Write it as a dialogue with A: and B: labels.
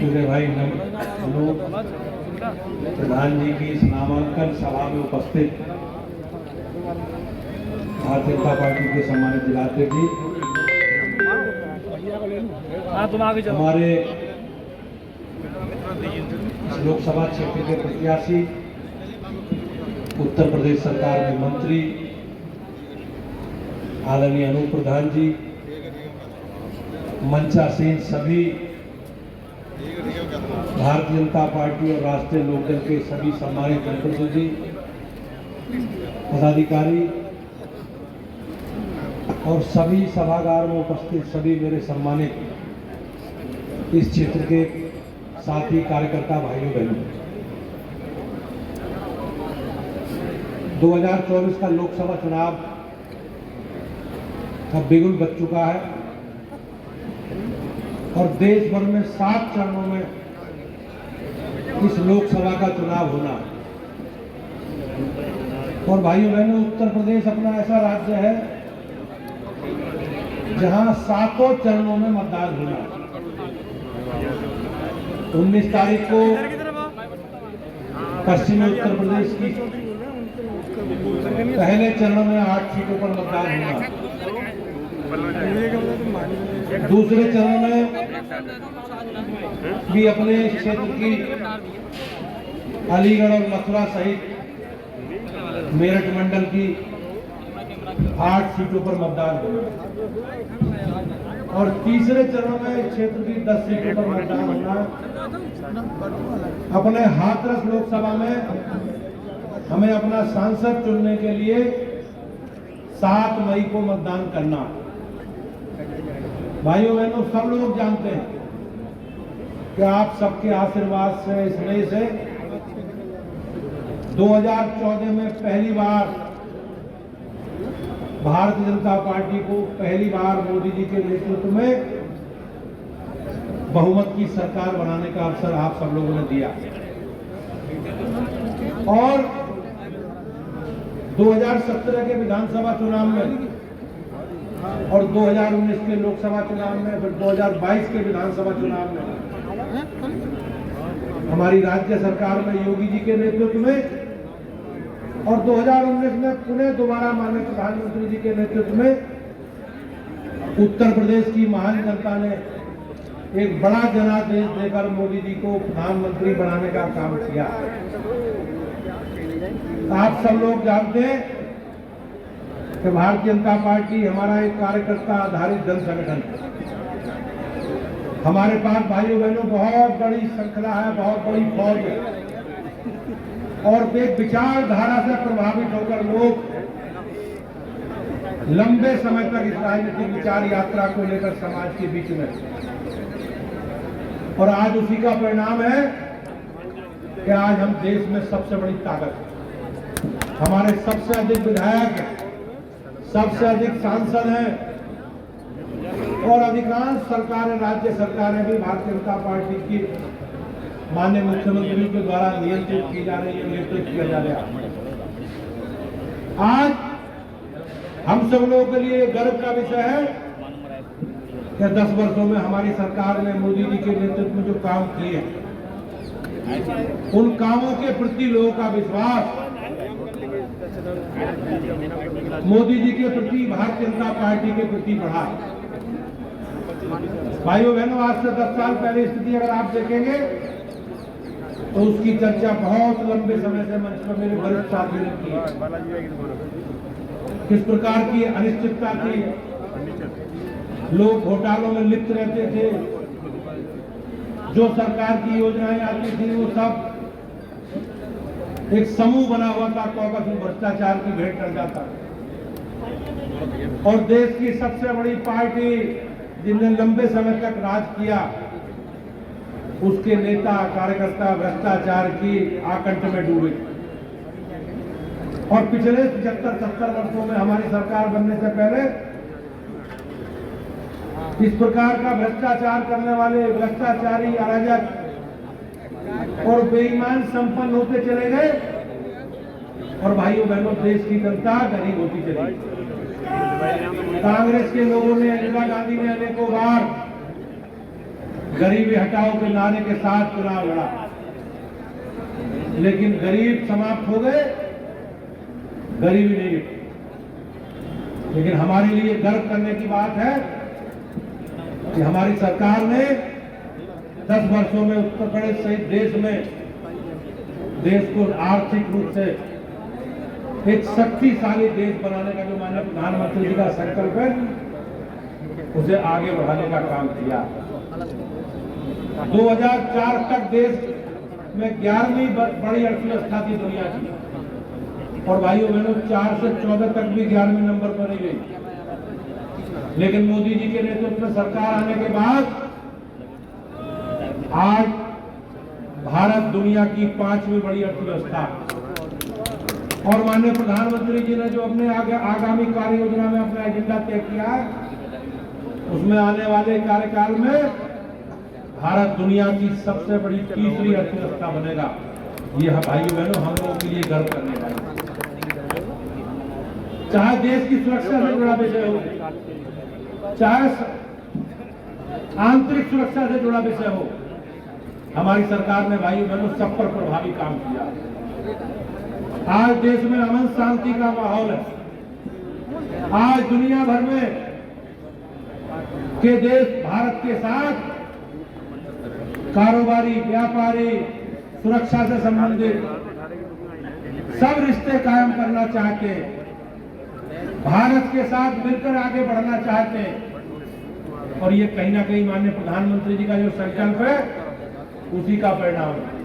A: मेरे भाई लोग प्रधान जी की इस नामांकन सभा में उपस्थित भारतीय जनता पार्टी के सम्मानित जिलाध्यक्ष जी, हमारे लोकसभा क्षेत्र के प्रत्याशी, उत्तर प्रदेश सरकार में मंत्री आदरणीय अनूप प्रधान जी, मंचासीन सभी भारतीय जनता पार्टी और राष्ट्रीय लोकदल के सभी सम्मानित जनप्रतिनिधि, पदाधिकारी और सभी सभागार में उपस्थित सभी मेरे सम्मानित इस क्षेत्र के साथी कार्यकर्ता भाइयों बहनों, 2024 का लोकसभा चुनाव का बिगुल बज चुका है और देश भर में 7 चरणों में इस लोकसभा का चुनाव होना है। और भाइयों बहनों, उत्तर प्रदेश अपना ऐसा राज्य है जहां 7 चरणों में मतदान होना है। 19 तारीख को पश्चिमी उत्तर प्रदेश की पहले चरण में 8 सीटों पर मतदान होना है। दूसरे चरण में भी अपने क्षेत्र की अलीगढ़ और मथुरा सहित मेरठ मंडल की 8 सीटों पर मतदान होगा और तीसरे चरण में क्षेत्र की 10 सीटों पर मतदान होना। अपने हाथरस लोकसभा में हमें अपना सांसद चुनने के लिए 7 मई को मतदान करना। भाइयों बहनों, सब लोग जानते हैं कि आप सबके आशीर्वाद से, स्नेह से 2014 में पहली बार भारतीय जनता पार्टी को पहली बार मोदी जी के नेतृत्व में बहुमत की सरकार बनाने का अवसर आप सब लोगों ने दिया और 2017 के विधानसभा चुनाव में और 2019 के लोकसभा चुनाव में, फिर 2022 के विधानसभा चुनाव में हमारी राज्य सरकार में योगी जी के नेतृत्व में और 2019 में पुनः दोबारा माननीय प्रधानमंत्री जी के नेतृत्व में उत्तर प्रदेश की महान जनता ने एक बड़ा जनादेश देकर मोदी जी को प्रधानमंत्री बनाने का काम किया। आप सब लोग जानते हैं कि भारतीय जनता पार्टी हमारा एक कार्यकर्ता आधारित जन संगठन है। हमारे पास भाइयों बहनों बहुत बड़ी श्रृंखला है, बहुत बड़ी फौज है और एक विचारधारा से प्रभावित होकर लोग लंबे समय तक इस राजनीतिक विचार यात्रा को लेकर समाज के बीच में, और आज उसी का परिणाम है कि आज हम देश में सबसे बड़ी ताकत है। हमारे सबसे अधिक विधायक हैं, सबसे अधिक सांसद हैं और अधिकांश सरकारें, राज्य सरकारें भी भारतीय जनता पार्टी की माननीय मुख्यमंत्री के द्वारा नियंत्रित की जा रही है, नेतृत्व किया जा रहा है। आज हम सब लोगों के लिए गर्व का विषय है कि 10 वर्षों में हमारी सरकार ने मोदी जी के नेतृत्व में जो काम किए, उन कामों के प्रति लोगों का विश्वास मोदी जी के प्रति, भारतीय जनता पार्टी के प्रति बढ़ा। भाइयों बहनों, आज से 10 साल पहले स्थिति अगर आप देखेंगे तो उसकी चर्चा बहुत लंबे समय से मंच पर मेरे वरिष्ठ साथियों ने की है। किस प्रकार की अनिश्चितता थी, लोग घोटालों में लिप्त रहते थे, जो सरकार की योजनाएं आती थी वो सब एक समूह बना हुआ था, कॉकस में भ्रष्टाचार की भेंट कर जाता और देश की सबसे बड़ी पार्टी जिनने लंबे समय तक राज किया, उसके नेता कार्यकर्ता भ्रष्टाचार की आकंठ में डूबे। और पिछले 75-70 वर्षों में हमारी सरकार बनने से पहले इस प्रकार का भ्रष्टाचार करने वाले भ्रष्टाचारी, अराजक और बेईमान संपन्न होते चले गए और भाइयों बहनों, देश की जनता गरीब होती चली गई। कांग्रेस के लोगों ने, इंदिरा गांधी ने अनेकों बार गरीबी हटाओ के नारे के साथ चुनाव लड़ा, लेकिन गरीब समाप्त हो गए, गरीबी नहीं मिटी। लेकिन हमारे लिए गर्व करने की बात है कि हमारी सरकार ने 10 वर्षों में उत्तर प्रदेश सहित देश में देश को आर्थिक रूप से एक शक्तिशाली देश बनाने का जो माननीय प्रधानमंत्री जी का संकल्प है, उसे आगे बढ़ाने का काम किया। 2004 तक देश में 11वीं बड़ी अर्थव्यवस्था थी दुनिया की, और भाइयों बहनों 4 से 14 तक भी 11वें नंबर पर नहीं गई। लेकिन मोदी जी के नेतृत्व में सरकार आने के बाद आज भारत दुनिया की 5वीं बड़ी अर्थव्यवस्था, और माननीय प्रधानमंत्री जी ने जो अपने आगामी कार्य योजना में अपना एजेंडा तय किया है, उसमें आने वाले कार्यकाल में भारत दुनिया की सबसे बड़ी तीसरी अर्थव्यवस्था बनेगा। ये भाइयों बहनों हम लोगों के लिए गर्व करने वाली, चाहे देश की सुरक्षा से जुड़ा विषय हो, चाहे आंतरिक सुरक्षा से जुड़ा विषय हो, हमारी सरकार ने भाइयों बहनों सब पर प्रभावी काम किया। आज देश में अमन शांति का माहौल है। आज दुनिया भर में के देश भारत के साथ कारोबारी, व्यापारी, सुरक्षा से संबंधित सब रिश्ते कायम करना चाहते हैं, भारत के साथ मिलकर आगे बढ़ना चाहते हैं, और ये कहीं ना कहीं माननीय प्रधानमंत्री जी का जो संकल्प है, उसी का परिणाम है।